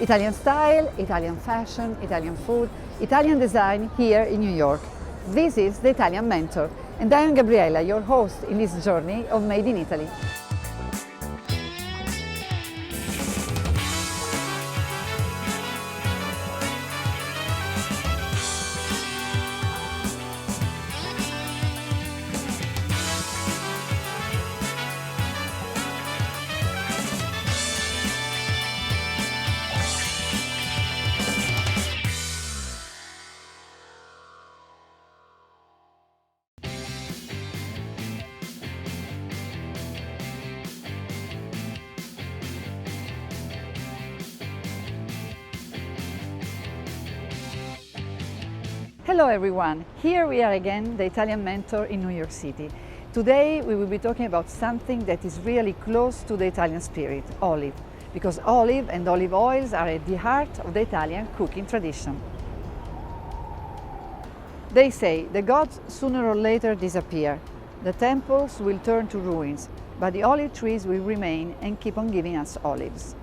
Italian style, Italian fashion, Italian food, Italian design here in New York. This is the Italian Mentor, and I am Gabriella, your host in this journey of Made in Italy. Hello everyone, here we are again, the Italian Mentor in New York City. Today we will be talking about something that is really close to the Italian spirit, olive, because olive and olive oils are at the heart of the Italian cooking tradition. They say the gods sooner or later disappear, the temples will turn to ruins, but the olive trees will remain and keep on giving us olives.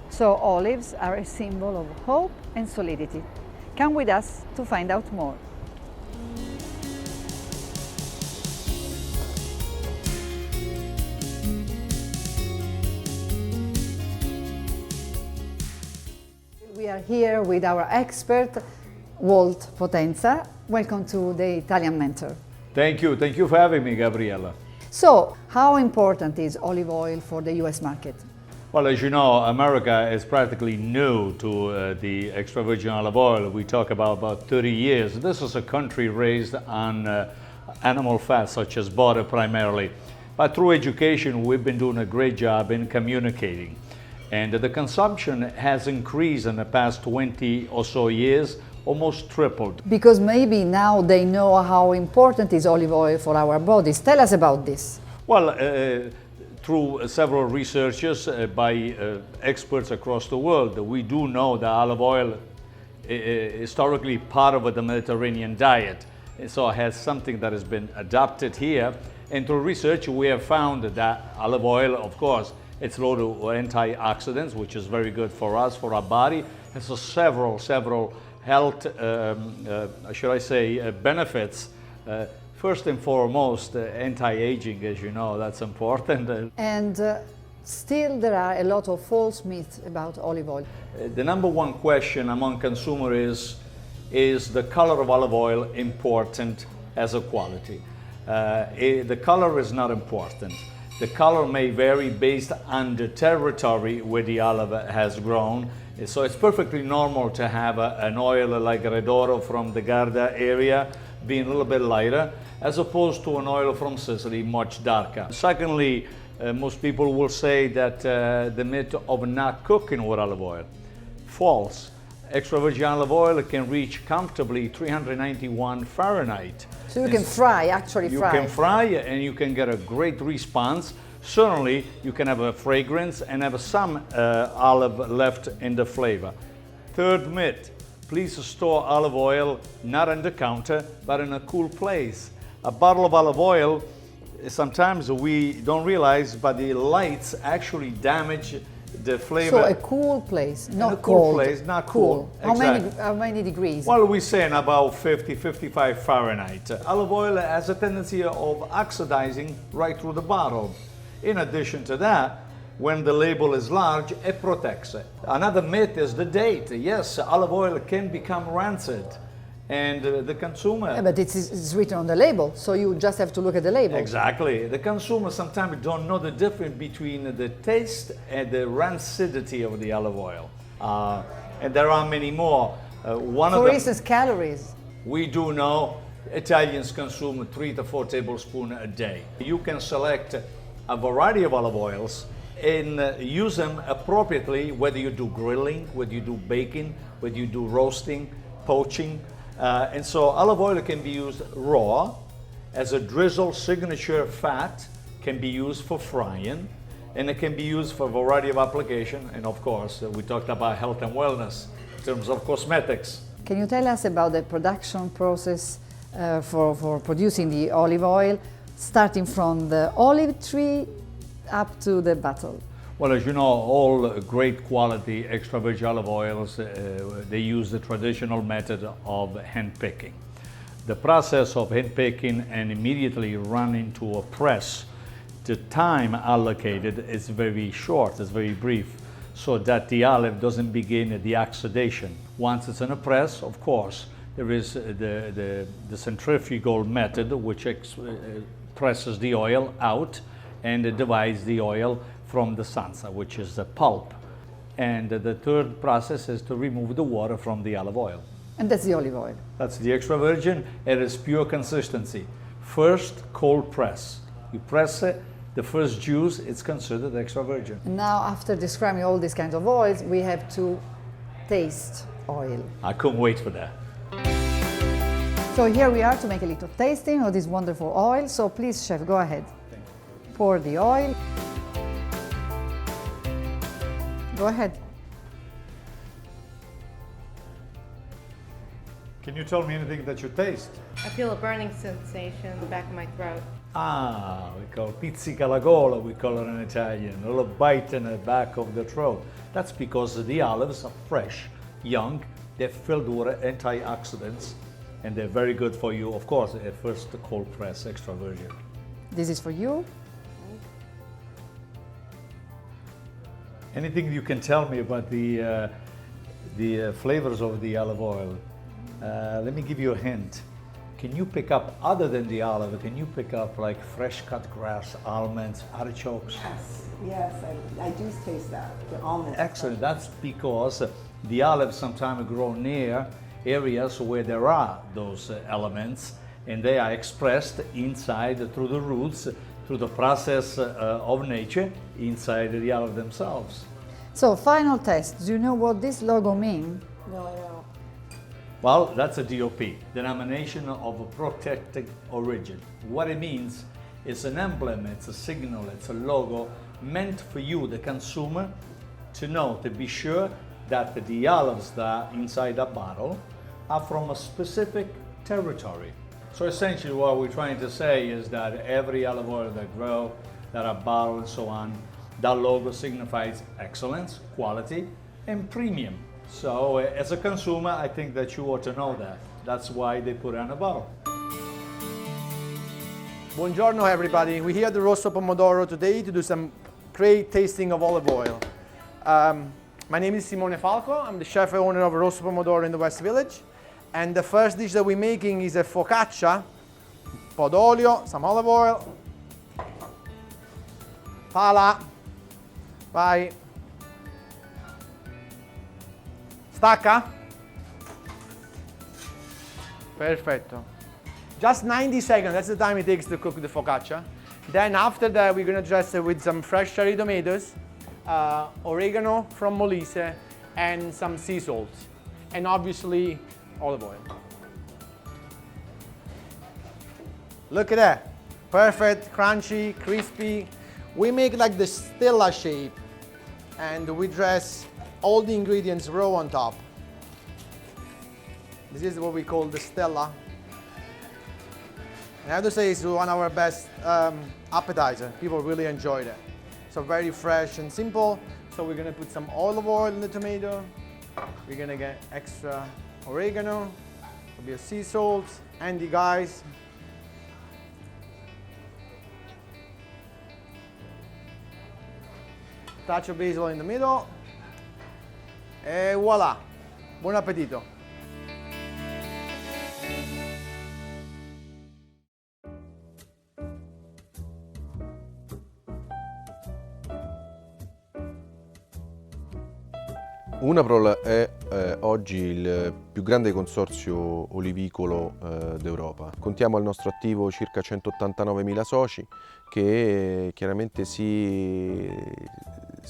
So olives are a symbol of hope and solidity. Come with us to find out more. We are here with our expert, Walt Potenza. Welcome to the Italian Mentor. Thank you for having me, Gabriella. So, how important is olive oil for the US market? Well, as you know, America is practically new to the extra virgin olive oil. We talk about 30 years. This is a country raised on animal fats, such as butter primarily. But through education, we've been doing a great job in communicating. And the consumption has increased in the past 20 or so years, almost tripled. Because maybe now they know how important is olive oil for our bodies. Tell us about this. Well, through several researchers by experts across the world, we do know that olive oil is historically part of the Mediterranean diet. So it has something that has been adopted here. And through research, we have found that olive oil, of course, it's loaded with antioxidants, which is very good for us, for our body. It has several health, benefits. First and foremost, anti-aging, as you know, that's important. And still there are a lot of false myths about olive oil. The number one question among consumers is the color of olive oil important as a quality? The color is not important. The color may vary based on the territory where the olive has grown. So it's perfectly normal to have an oil like Redoro from the Garda area being a little bit lighter, as opposed to an oil from Sicily, much darker. Secondly, most people will say that the myth of not cooking with olive oil. False. Extra virgin olive oil can reach comfortably 391 Fahrenheit. So you can fry, actually fry. You can fry and you can get a great response. Certainly, you can have a fragrance and have some olive left in the flavor. Third myth. Please store olive oil not on the counter, but in a cool place. A bottle of olive oil, sometimes we don't realize, but the lights actually damage the flavor. So a cool place, not a cool cold. Place, not cool. Exactly. How many degrees? Well, we're saying about 50, 55 Fahrenheit. Olive oil has a tendency of oxidizing right through the bottle. In addition to that, when the label is large, it protects it. Another myth is the date. Yes, olive oil can become rancid, and the consumer... Yeah, but it's written on the label, so you just have to look at the label. Exactly. The consumer sometimes don't know the difference between the taste and the rancidity of the olive oil. And there are many more. For instance, calories. We do know Italians consume 3 to 4 tablespoons a day. You can select a variety of olive oils and use them appropriately, whether you do grilling, whether you do baking, whether you do roasting, poaching. And so olive oil can be used raw, as a drizzle signature fat, can be used for frying, and it can be used for a variety of application. And of course, we talked about health and wellness in terms of cosmetics. Can you tell us about the production process for producing the olive oil, starting from the olive tree up to the bottle? Well, as you know, all great quality extra virgin olive oils, they use the traditional method of hand picking. The process of hand picking and immediately run into a press, the time allocated is very short, it's very brief, so that the olive doesn't begin the oxidation. Once it's in a press, of course, there is the centrifugal method, which presses the oil out and it divides the oil from the sansa, which is the pulp. And the third process is to remove the water from the olive oil. And that's the olive oil. That's the extra virgin. It is pure consistency. First, cold press. You press it, the first juice, it's considered extra virgin. And now, after describing all these kinds of oils, we have to taste oil. I couldn't wait for that. So here we are to make a little tasting of this wonderful oil. So please, chef, go ahead. Pour the oil. Go ahead. Can you tell me anything that you taste? I feel a burning sensation in the back of my throat. Ah, we call it pizzica alla gola, we call it in Italian, a little bite in the back of the throat. That's because the olives are fresh, young, they're filled with antioxidants, and they're very good for you. Of course, at first the cold press, extra virgin. This is for you. Anything you can tell me about the flavors of the olive oil? Let me give you a hint. Can you pick up, other than the olive, can you pick up like fresh cut grass, almonds, artichokes? Yes, I do taste that, the almonds. Excellent, that's because the olives sometimes grow near areas where there are those elements, and they are expressed inside through the roots, through the process of nature, inside the olive themselves. So, final test. Do you know what this logo means? No, I don't. Well, that's a DOP, denomination of a protected origin. What it means is an emblem, it's a signal, it's a logo meant for you, the consumer, to know, to be sure that the olives that are inside that bottle are from a specific territory. So essentially what we're trying to say is that every olive oil that grow, that are bottled and so on, that logo signifies excellence, quality, and premium. So as a consumer, I think that you ought to know that. That's why they put it on a bottle. Buongiorno everybody, we're here at the Rosso Pomodoro today to do some great tasting of olive oil. My name is Simone Falco, I'm the chef and owner of Rosso Pomodoro in the West Village. And the first dish that we're making is a focaccia, un po' d'olio, some olive oil. Pala, vai. Stacca. Perfetto. Just 90 seconds, that's the time it takes to cook the focaccia. Then after that, we're gonna dress it with some fresh cherry tomatoes, oregano from Molise, and some sea salt. And obviously, olive oil. Look at that. Perfect, crunchy, crispy. We make like the stella shape, and we dress all the ingredients raw on top. This is what we call the stella. And I have to say it's one of our best appetizer. People really enjoyed it. So very fresh and simple. So we're gonna put some olive oil in the tomato. We're gonna get extra oregano, a bit of sea salt, and the guys. Touch of basil in the middle. E voila! Buon appetito! Unaprol è oggi il più grande consorzio olivicolo d'Europa. Contiamo al nostro attivo circa 189.000 soci che chiaramente si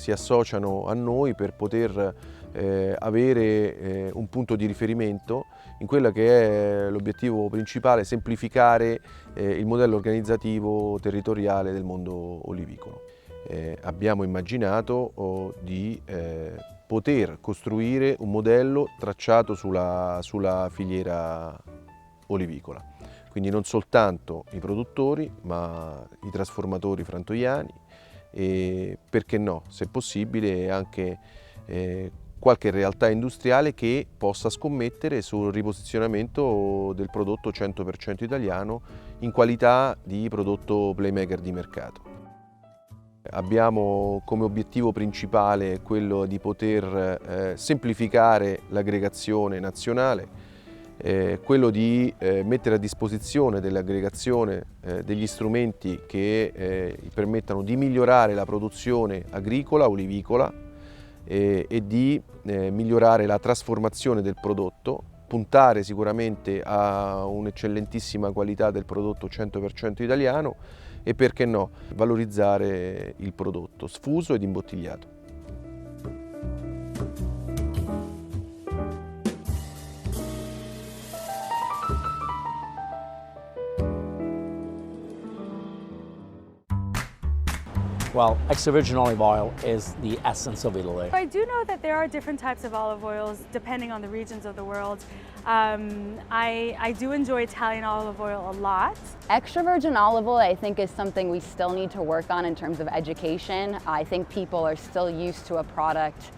associano a noi per poter avere un punto di riferimento in quello che è l'obiettivo principale, semplificare il modello organizzativo territoriale del mondo olivicolo. Abbiamo immaginato di poter costruire un modello tracciato sulla filiera olivicola, quindi non soltanto i produttori ma i trasformatori frantoiani, e, perché no, se possibile, anche qualche realtà industriale che possa scommettere sul riposizionamento del prodotto 100% italiano in qualità di prodotto playmaker di mercato. Abbiamo come obiettivo principale quello di poter semplificare l'aggregazione nazionale, quello di mettere a disposizione dell'aggregazione degli strumenti che permettano di migliorare la produzione agricola, olivicola e di migliorare la trasformazione del prodotto, puntare sicuramente a un'eccellentissima qualità del prodotto 100% italiano e, perché no, valorizzare il prodotto sfuso ed imbottigliato. Well, extra virgin olive oil is the essence of Italy. I do know that there are different types of olive oils depending on the regions of the world. I do enjoy Italian olive oil a lot. Extra virgin olive oil, I think, is something we still need to work on in terms of education. I think people are still used to a product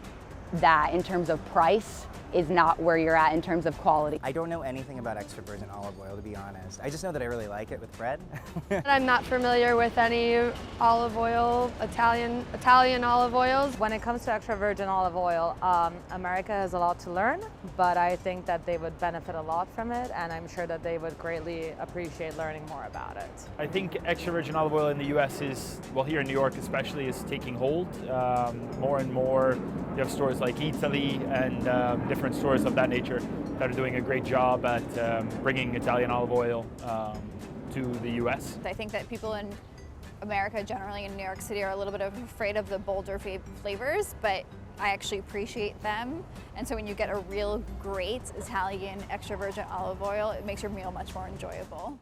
that, in terms of price, is not where you're at in terms of quality. I don't know anything about extra virgin olive oil, to be honest. I just know that I really like it with bread. I'm not familiar with any olive oil, Italian olive oils. When it comes to extra virgin olive oil, America has a lot to learn, but I think that they would benefit a lot from it, and I'm sure that they would greatly appreciate learning more about it. I think extra virgin olive oil in the US is, well, here in New York especially, is taking hold. More and more, you have stores like Italy and different stores of that nature that are doing a great job at bringing Italian olive oil to the US. I think that people in America, generally in New York City, are a little bit afraid of the bolder flavors, but I actually appreciate them. And so when you get a real great Italian extra virgin olive oil, it makes your meal much more enjoyable.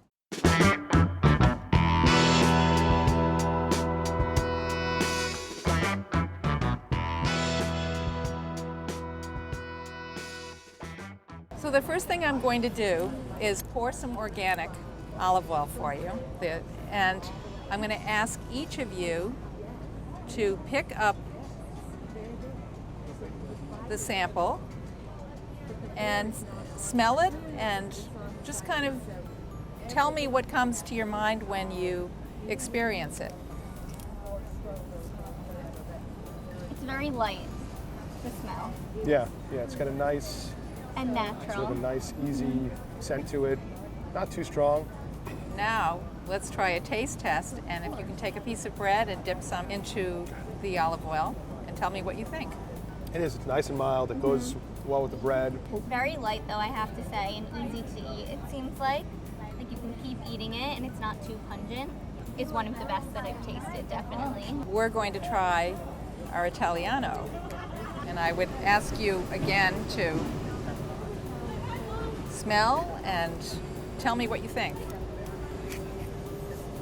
So the first thing I'm going to do is pour some organic olive oil for you. And I'm going to ask each of you to pick up the sample and smell it and just kind of tell me what comes to your mind when you experience it. It's very light, the smell. Yeah, it's got a nice and natural. Sort of a nice, easy scent to it. Not too strong. Now, let's try a taste test, and if you can take a piece of bread and dip some into the olive oil, and tell me what you think. It is. It's nice and mild. It goes well with the bread. Very light, though, I have to say, and easy to eat. It seems like you can keep eating it, and it's not too pungent. It's one of the best that I've tasted, definitely. We're going to try our Italiano, and I would ask you again to smell and tell me what you think.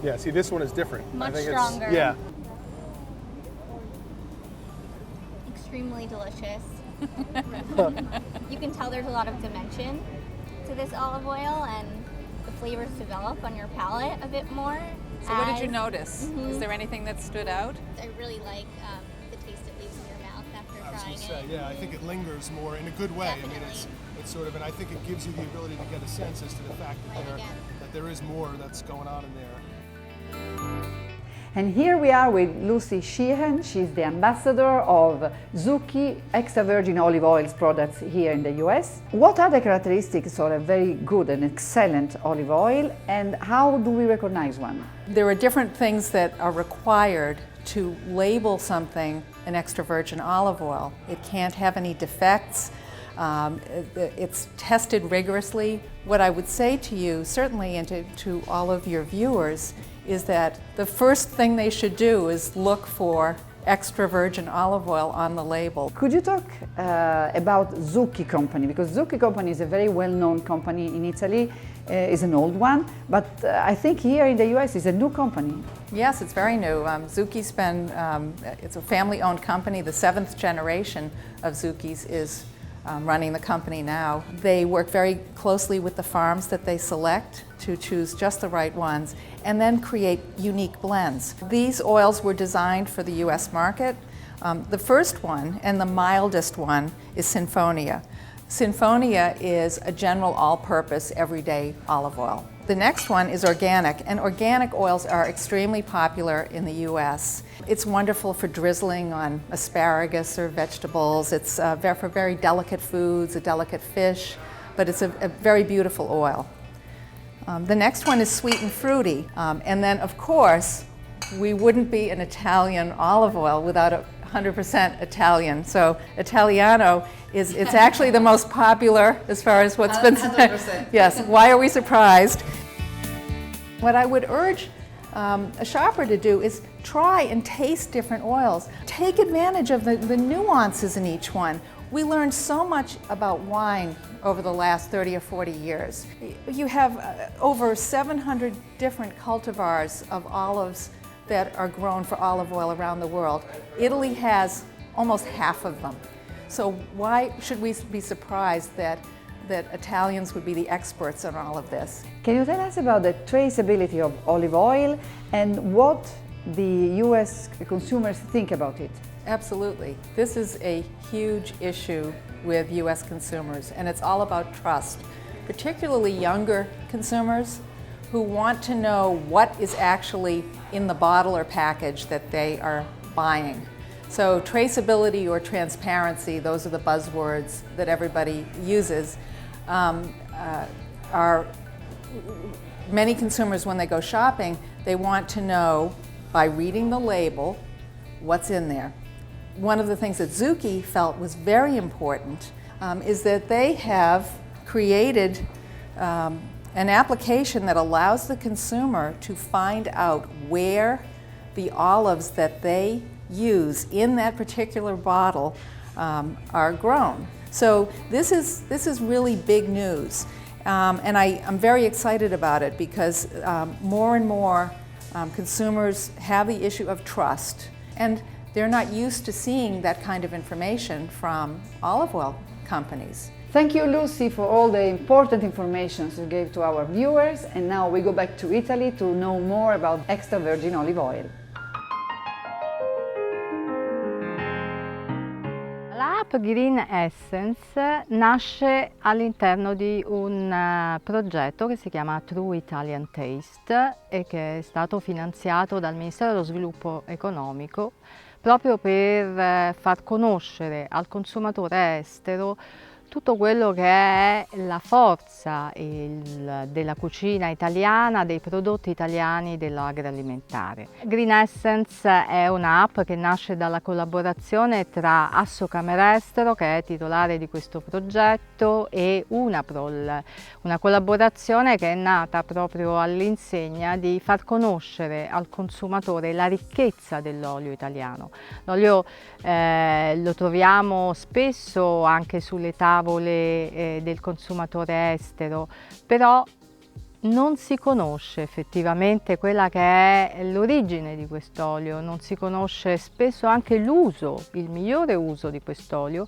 Yeah, see, this one is different. Much I think stronger. It's, yeah. Extremely delicious. You can tell there's a lot of dimension to this olive oil, and the flavors develop on your palate a bit more. So what did you notice? Is there anything that stood out? I really like the taste it leaves in your mouth after trying it. Yeah, I think it lingers more in a good way. Definitely. I mean, it's sort of, and I think it gives you the ability to get a sense as to the fact that there is more that's going on in there. And here we are with Lucy Sheehan. She's the ambassador of Zucchi extra virgin olive oils products here in the US. What are the characteristics of a very good and excellent olive oil, and how do we recognize one? There are different things that are required to label something an extra virgin olive oil. It can't have any defects. It's tested rigorously. What I would say to you, certainly, and to all of your viewers, is that the first thing they should do is look for extra virgin olive oil on the label. Could you talk about Zucchi company? Because Zucchi company is a very well-known company in Italy, is an old one, but I think here in the US is a new company. Yes, it's very new. Zucchi's been, it's a family-owned company. The 7th generation of Zucchi's is running the company now. They work very closely with the farms that they select to choose just the right ones and then create unique blends. These oils were designed for the US market. The first one and the mildest one is Sinfonia. Sinfonia is a general all-purpose everyday olive oil. The next one is organic, and organic oils are extremely popular in the US. It's wonderful for drizzling on asparagus or vegetables. It's for very delicate foods, a delicate fish, but it's a very beautiful oil. The next one is sweet and fruity. And then, of course, we wouldn't be an Italian olive oil without a 100% Italian. So Italiano it's actually the most popular as far as what's been said. 100%. Yes, why are we surprised? What I would urge a shopper to do is try and taste different oils. Take advantage of the nuances in each one. We learned so much about wine over the last 30 or 40 years. You have over 700 different cultivars of olives that are grown for olive oil around the world. Italy has almost half of them. So why should we be surprised that Italians would be the experts on all of this? Can you tell us about the traceability of olive oil and what the US consumers think about it? Absolutely. This is a huge issue with US consumers, and it's all about trust, particularly younger consumers who want to know what is actually in the bottle or package that they are buying. So traceability or transparency, those are the buzzwords that everybody uses. Many consumers, when they go shopping, they want to know by reading the label what's in there. One of the things that Zucchi felt was very important is that they have created an application that allows the consumer to find out where the olives that they use in that particular bottle are grown. So this is really big news, and I'm very excited about it because more and more consumers have the issue of trust, and they're not used to seeing that kind of information from olive oil companies. Thank you, Lucy, for all the important information you gave to our viewers. And now we go back to Italy to know more about extra virgin olive oil. L'app Green Essence nasce all'interno di un progetto che si chiama True Italian Taste e che è stato finanziato dal Ministero dello Sviluppo Economico proprio per far conoscere al consumatore estero tutto quello che è la forza della cucina italiana, dei prodotti italiani dell'agroalimentare. Green Essence è un'app che nasce dalla collaborazione tra Assocamerestero, che è titolare di questo progetto, e Unaprol, una collaborazione che è nata proprio all'insegna di far conoscere al consumatore la ricchezza dell'olio italiano. L'olio lo troviamo spesso anche sulle tavole del consumatore estero, però non si conosce effettivamente quella che è l'origine di quest'olio, non si conosce spesso anche l'uso, il migliore uso di quest'olio,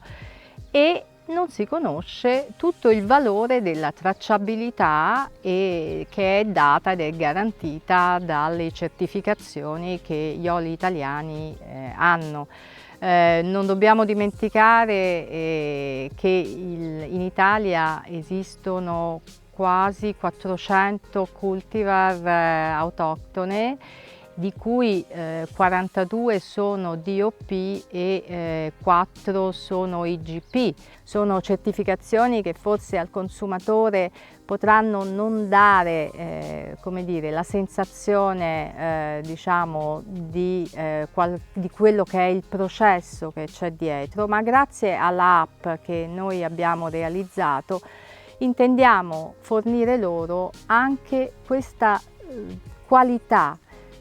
e non si conosce tutto il valore della tracciabilità che è data ed è garantita dalle certificazioni che gli oli italiani hanno. Non dobbiamo dimenticare che in Italia esistono quasi 400 cultivar autoctone, di cui 42 sono DOP e 4 sono IGP. Sono certificazioni che forse al consumatore potranno non dare come dire, la sensazione diciamo di quello che è il processo che c'è dietro, ma grazie all'app che noi abbiamo realizzato intendiamo fornire loro anche questa qualità,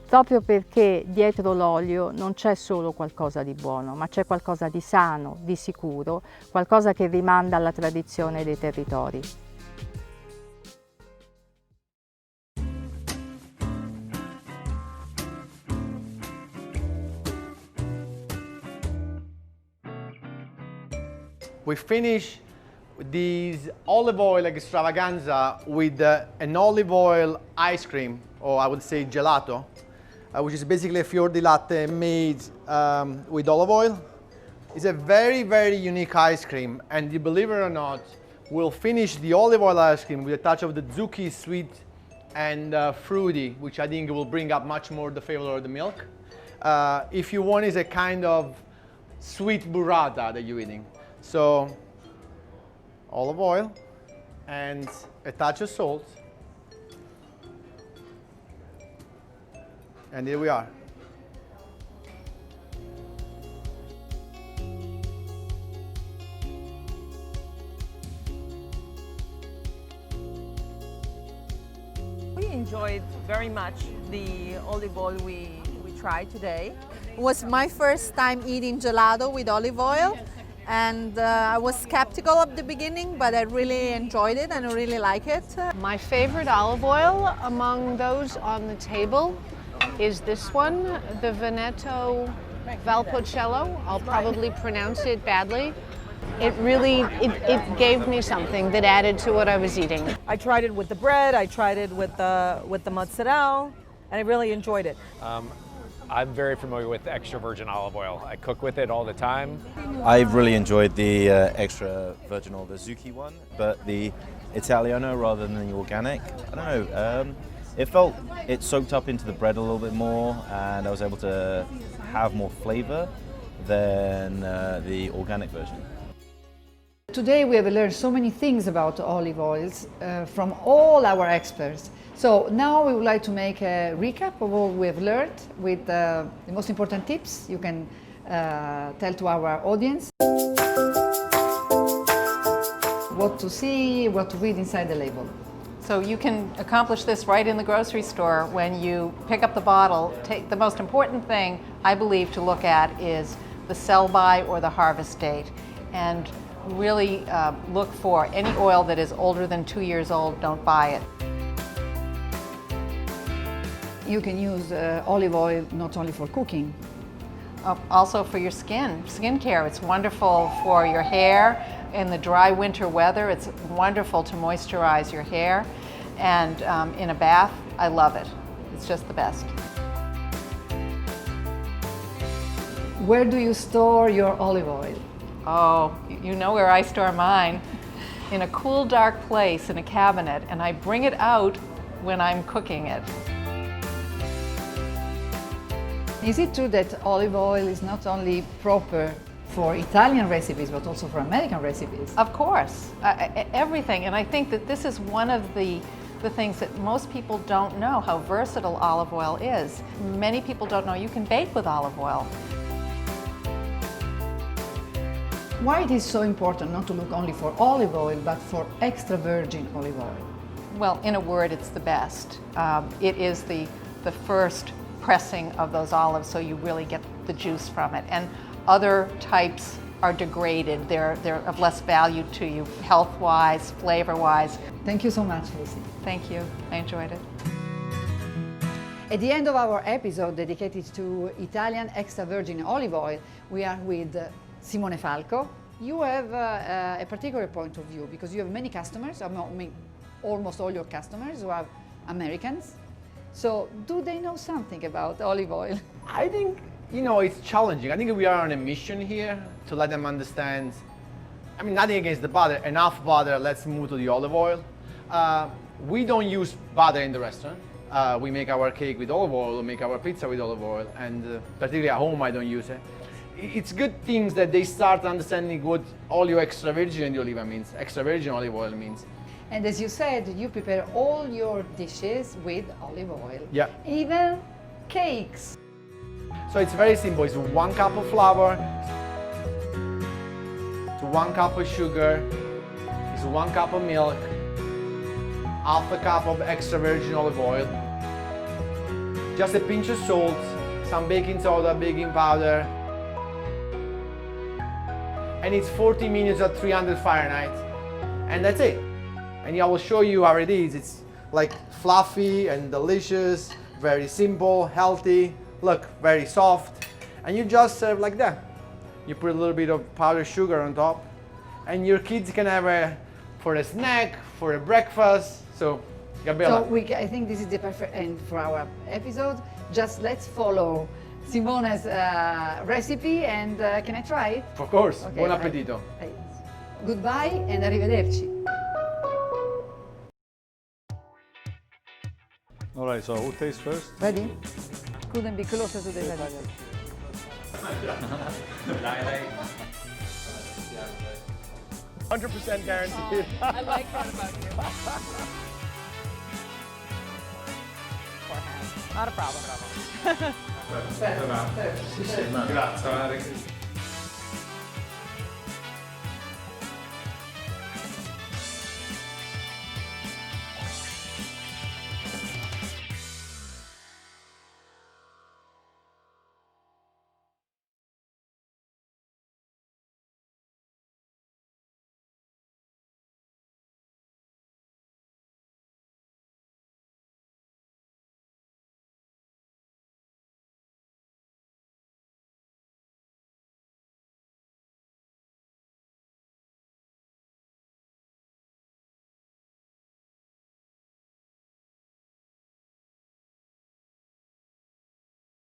proprio perché dietro l'olio non c'è solo qualcosa di buono, ma c'è qualcosa di sano, di sicuro, qualcosa che rimanda alla tradizione dei territori. We finish this olive oil extravaganza with an olive oil ice cream, or I would say gelato, which is basically a fior di latte made with olive oil. It's a very, very unique ice cream, and you believe it or not, we'll finish the olive oil ice cream with a touch of the zucchini sweet and fruity, which I think will bring up much more the flavor of the milk. If you want, is a kind of sweet burrata that you're eating. So, olive oil and a touch of salt. And here we are. We enjoyed very much the olive oil we tried today. It was my first time eating gelato with olive oil, and I was skeptical at the beginning, but I really enjoyed it and I really like it. My favorite olive oil among those on the table is this one, the Veneto Valpolicella. I'll probably pronounce it badly. It really, it gave me something that added to what I was eating. I tried it with the bread, I tried it with the mozzarella, and I really enjoyed it. I'm very familiar with extra virgin olive oil. I cook with it all the time. I've really enjoyed the extra virgin oil, the Zucchi one, but the Italiano rather than the organic. I don't know, it soaked up into the bread a little bit more, and I was able to have more flavor than the organic version. Today we have learned so many things about olive oils from all our experts. So now we would like to make a recap of what we have learned with the most important tips you can tell to our audience. What to see, what to read inside the label. So you can accomplish this right in the grocery store when you pick up the bottle. The most important thing, I believe, to look at is the sell-by or the harvest date. And really look for any oil that is older than 2 years old, don't buy it. You can use olive oil not only for cooking. Also for your skincare. It's wonderful for your hair. In the dry winter weather, it's wonderful to moisturize your hair. And in a bath, I love it. It's just the best. Where do you store your olive oil? Oh, you know where I store mine. In a cool, dark place in a cabinet, and I bring it out when I'm cooking it. Is it true that olive oil is not only proper for Italian recipes, but also for American recipes? Of course, everything. And I think that this is one of the things that most people don't know, how versatile olive oil is. Many people don't know you can bake with olive oil. Why it is so important not to look only for olive oil, but for extra virgin olive oil? Well, in a word, it's the best. It is the first pressing of those olives, so you really get the juice from it. And other types are degraded. They're of less value to you, health-wise, flavor-wise. Thank you so much, Lucy. Thank you. I enjoyed it. At the end of our episode dedicated to Italian extra virgin olive oil, we are with Simone Falco. You have a particular point of view because you have many customers, I mean, almost all your customers who are Americans. So do they know something about olive oil? I think, it's challenging. I think we are on a mission here to let them understand, I mean, nothing against the butter, enough butter, let's move to the olive oil. We don't use butter in the restaurant. We make our cake with olive oil, we make our pizza with olive oil, and particularly at home I don't use it. It's good things that they start understanding what olio extra virgin oliva means, extra virgin olive oil means. And as you said, you prepare all your dishes with olive oil. Yeah. Even cakes. So it's very simple. It's 1 cup of flour, it's 1 cup of sugar, it's 1 cup of milk, half a cup of extra virgin olive oil, just a pinch of salt, some baking soda, baking powder, and it's 40 minutes at 300 Fahrenheit, and that's it. And I will show you how it is. It's like fluffy and delicious, very simple, healthy, look, very soft, and you just serve like that. You put a little bit of powdered sugar on top, and your kids can have a for a snack, for a breakfast. So, Gabriella. So I think this is the perfect end for our episode. Just let's follow Simone's recipe, and can I try it? Of course. Okay, Buon appetito. Goodbye and arrivederci. All right, so who tastes first? Ready? Couldn't be closer to the recipe. 100% guaranteed. I like that about you. Not a problem. Grazie.